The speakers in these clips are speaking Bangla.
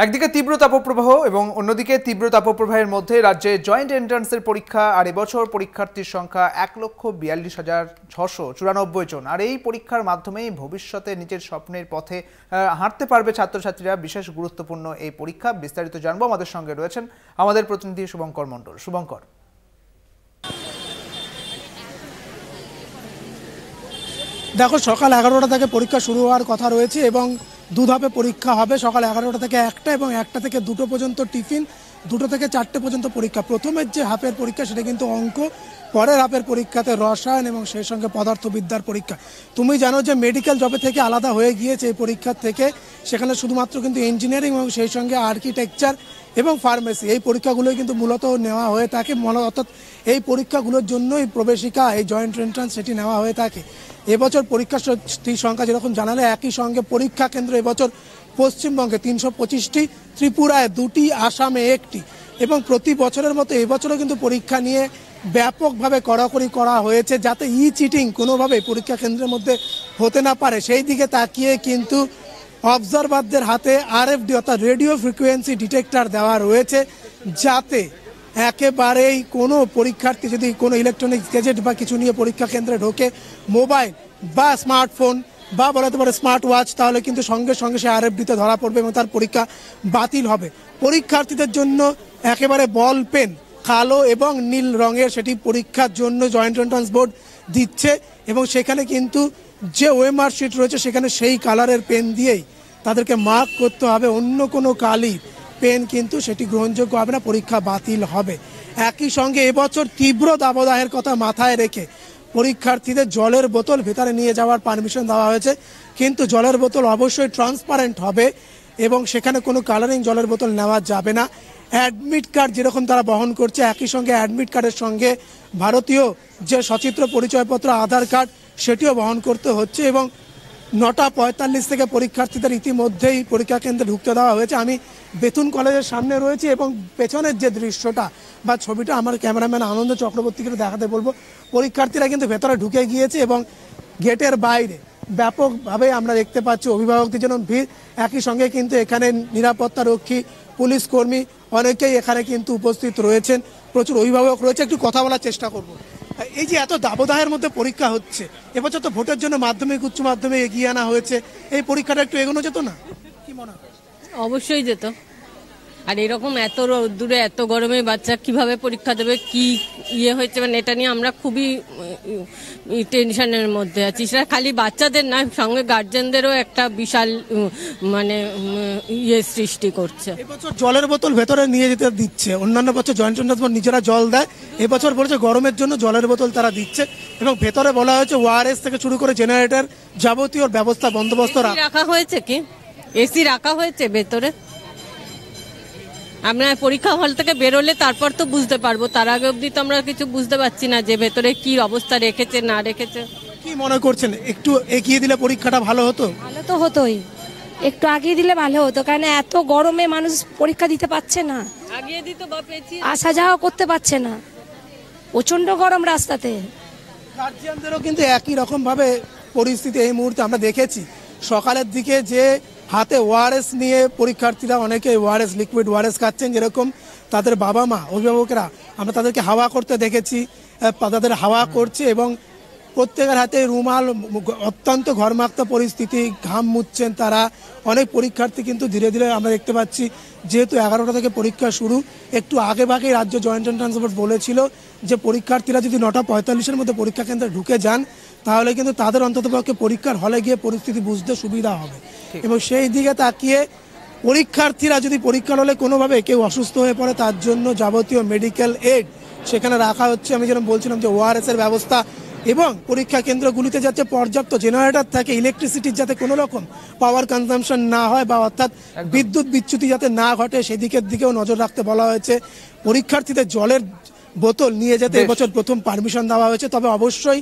একদিকে তীব্র তাপপ্রবাহ এবং অন্যদিকে তীব্র তাপপ্রবাহের মধ্যে রাজ্যে জয়েন্ট এন্ট্রান্সের পরীক্ষা আর এবছর পরীক্ষার্থীর সংখ্যা ১,৪২,৬৯৪ জন। আর এই পরীক্ষার মাধ্যমেই ভবিষ্যতে নিজের স্বপ্নের পথে হাঁটতে পারবে ছাত্রছাত্রীরা। বিশেষ গুরুত্বপূর্ণ এই পরীক্ষা, বিস্তারিত জানবো। আমাদের সঙ্গে রয়েছেন আমাদের প্রতিনিধি শুভঙ্কর মণ্ডল। শুভঙ্কর, দেখো, সকাল ১১টা থেকে পরীক্ষা শুরু হওয়ার কথা রয়েছে এবং দুধাপে পরীক্ষা হবে। সকাল ১১টা থেকে ১টা এবং ১টা থেকে ২টো পর্যন্ত টিফিন, ২টো থেকে ৪টে পর্যন্ত পরীক্ষা। প্রথমের যে হাফের পরীক্ষা সেটা কিন্তু অঙ্ক, পরের হাফের পরীক্ষাতে রসায়ন এবং সেই সঙ্গে পদার্থবিদ্যার পরীক্ষা। তুমি জানো যে মেডিকেল জবে থেকে আলাদা হয়ে গিয়েছে এই পরীক্ষার থেকে। সেখানে শুধুমাত্র কিন্তু ইঞ্জিনিয়ারিং এবং সেই সঙ্গে আর্কিটেকচার এবং ফার্মেসি, এই পরীক্ষাগুলোই কিন্তু মূলত নেওয়া হয়ে থাকে। অর্থাৎ এই পরীক্ষাগুলোর জন্যই প্রবেশিকা, এই জয়েন্ট এন্ট্রান্স, সেটি নেওয়া হয়ে থাকে। এবছর পরীক্ষার সংখ্যা যেরকম জানালে, একই সঙ্গে পরীক্ষা কেন্দ্র এবছর পশ্চিমবঙ্গে ৩২৫টি, ত্রিপুরায় ২টি, আসামে ১টি। এবং প্রতি বছরের মতো এবছরও কিন্তু পরীক্ষা নিয়ে ব্যাপকভাবে কড়াকড়ি করা হয়েছে, যাতে চিটিং কোনোভাবে পরীক্ষা কেন্দ্রের মধ্যে হতে না পারে। সেই দিকে তাকিয়ে কিন্তু অবজারভারদের হাতে RFD অর্থাৎ রেডিও ফ্রিকোয়েন্সি ডিটেক্টর দেওয়া রয়েছে, যাতে একেবারেই কোনো পরীক্ষার্থী যদি কোনো ইলেকট্রনিক্স গ্যাজেট বা কিছু নিয়ে পরীক্ষা কেন্দ্রে ঢোকে, মোবাইল বা স্মার্টফোন বা বলাতে পারে স্মার্ট ওয়াচ, তাহলে কিন্তু সঙ্গে সঙ্গে সে RFDতে ধরা পড়বে এবং তার পরীক্ষা বাতিল হবে। পরীক্ষার্থীদের জন্য একেবারে বল পেন কালো এবং নীল রঙের, সেটি পরীক্ষার জন্য জয়েন্ট এন্ট্রান্স বোর্ড দিচ্ছে এবং সেখানে কিন্তু যে ওএমআর শিট রয়েছে সেখানে সেই কালারের পেন দিয়েই তাদেরকে মার্ক করতে হবে। অন্য কোনো কালির পেন কিন্তু সেটি গ্রহণযোগ্য হবে না, পরীক্ষা বাতিল হবে। একই সঙ্গে এবছর তীব্র দাবদাহের কথা মাথায় রেখে পরীক্ষার্থীদের জলের বোতল ভেতরে নিয়ে যাওয়ার পারমিশন দেওয়া হয়েছে, কিন্তু জলের বোতল অবশ্যই ট্রান্সপারেন্ট হবে এবং সেখানে কোনো কালারিং জলের বোতল নেওয়া যাবে না। অ্যাডমিট কার্ড যেরকম তারা বহন করছে, একই সঙ্গে অ্যাডমিট কার্ডের সঙ্গে ভারতীয় যে সচিত্র পরিচয়পত্র আধার কার্ড সেটিও বহন করতে হচ্ছে। এবং ৯:৪৫ থেকে পরীক্ষার্থীদের ইতিমধ্যেই পরীক্ষা কেন্দ্রে ঢুকতে দেওয়া হয়েছে। আমি বেতুন কলেজের সামনে রয়েছি এবং পেছনের যে দৃশ্যটা বা ছবিটা আমার ক্যামেরাম্যান আনন্দ চক্রবর্তীকে দেখাতে বলবো। পরীক্ষার্থীরা কিন্তু ভেতরে ঢুকে গিয়েছে এবং গেটের বাইরে ব্যাপকভাবে আমরা দেখতে পাচ্ছি অভিভাবকদের জন্য ভিড়। একই সঙ্গে কিন্তু এখানে নিরাপত্তা রক্ষী, পুলিশ কর্মী অনেকেই এখানে কিন্তু উপস্থিত রয়েছেন, প্রচুর অভিভাবক রয়েছে। একটু কথা বলার চেষ্টা করব। এই যে এত দাবদাহের মধ্যে পরীক্ষা হচ্ছে, এবছর তো ভোটের জন্য মাধ্যমিক উচ্চ মাধ্যমিক এগিয়ে আনা হয়েছে, এই পরীক্ষাটা একটু এগোনো যেত না? কি মনে হয়? অবশ্যই যেত। আর এরকম এত দূরে এত গরমে বাচ্চা কিভাবে পরীক্ষা দেবে, কি হয়েছে, মানে এটা নিয়ে আমরা খুবই টেনশনের মধ্যে আছি। সেটা খালি বাচ্চাদের না, সঙ্গে গার্জেনদেরও একটা বিশাল মানে সৃষ্টি করছে। এবছর জলের বোতল ভেতরে নিয়ে যেতে দিচ্ছে, অন্যান্য বছর জয়েন্ট এন্ট্রান্স বোর্ড নিজেরা জল দেয়, এবছর বলেছে গরমের জন্য জলের বোতল তারা দিচ্ছে এবং ভেতরে বলা হয়েছে ORS থেকে শুরু করে জেনারেটর যাবতীয় ব্যবস্থা বন্দোবস্ত রাখা হয়েছে। কি এসি রাখা হয়েছে ভেতরে? আমরা পরীক্ষা হল থেকে বেরোলে তারপর তো বুঝতে পারবো, তার আগে অবধি তো আমরা কিছু বুঝতে পারছি না যে ভেতরে কি অবস্থা রেখেছে না রেখেছে। কি মনে করছেন, একটু এগিয়ে দিলে পরীক্ষাটা ভালো হতো? ভালো তো হতোই, একটু আগিয়ে দিলে ভালো হতো, কারণ এত গরমে মানুষ পরীক্ষা দিতে পারছে না, আগিয়ে দিত বা পেছিয়ে আসা যাওয়া করতে পারছে না, প্রচন্ড গরম রাস্তাতে। গার্জিয়ানদেরও কিন্তু একই রকম ভাবে পরিস্থিতি এই মুহূর্তে আমরা দেখেছি। সকালের দিকে যে হাতে ORS নিয়ে পরীক্ষার্থীরা অনেকে ORS, লিকুইড ORS খাচ্ছেন, যেরকম তাদের বাবা মা অভিভাবকরা আমরা তাদেরকে হাওয়া করতে দেখেছি, তাদের হাওয়া করছে এবং প্রত্যেকের হাতে রুমাল, অত্যন্ত ঘরমাক্ত পরিস্থিতি, ঘাম মুছছেন তারা। অনেক পরীক্ষার্থী কিন্তু ধীরে ধীরে আমরা দেখতে পাচ্ছি, যেহেতু 11টা থেকে পরীক্ষা শুরু, একটু আগে ভাগেই রাজ্য জয়েন্ট এন্ট্রান্স বোর্ড বলেছিল যে পরীক্ষার্থীরা যদি 9:45-এর মধ্যে পরীক্ষা কেন্দ্রে ঢুকে যান তাহলে কিন্তু তাদের অন্ততপক্ষে পরীক্ষার হলে গিয়ে পরিস্থিতি বুঝতে সুবিধা হবে। এবং সেই দিকে তাকিয়ে পরীক্ষার্থীরা যদি পরীক্ষার হলে কোনোভাবে কেউ অসুস্থ হয়ে পড়ে, তার জন্য যাবতীয় মেডিকেল এড সেখানে রাখা হচ্ছে। আমি যেরকম বলছিলাম যে ORS এর ব্যবস্থা এবং পরীক্ষা কেন্দ্রগুলিতে যাতে পর্যাপ্ত জেনারেটর থাকে, ইলেকট্রিসিটির যাতে কোনো রকম পাওয়ার কনজাম্পশন না হয় বা অর্থাৎ বিদ্যুৎ বিচ্যুতি যাতে না ঘটে, সেদিকের দিকেও নজর রাখতে বলা হয়েছে। পরীক্ষার্থীদের জলের বোতল নিয়ে যেতে এবছর প্রথম পারমিশন দেওয়া হয়েছে, তবে অবশ্যই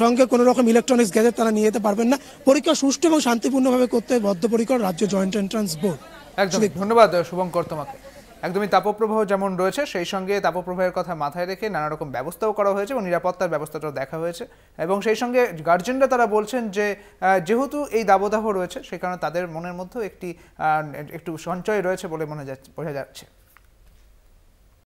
সঙ্গে কোনো রকম ইলেকট্রনিক্স গ্যাজেট তারা নিয়ে যেতে পারবেন না। পরীক্ষা সুষ্ঠু এবং শান্তিপূর্ণভাবে করতে বদ্ধপরিকর রাজ্য জয়েন্ট এন্ট্রান্স বোর্ড। একদম ধন্যবাদ শুভঙ্কর তোমাকে। একদমই তাপপ্রবাহ যেমন রয়েছে সেই সঙ্গে তাপপ্রবাহের কথা মাথায় রেখে নানা রকম ব্যবস্থাও করা হয়েছে এবং নিরাপত্তার ব্যবস্থাটাও দেখা হয়েছে এবং সেই সঙ্গে গার্জেনরা তারা বলছেন যে যেহেতু এই দাবদাহ রয়েছে সেই কারণে তাদের মনের মধ্যেও একটু সঞ্চয় রয়েছে বলে বোঝা যাচ্ছে।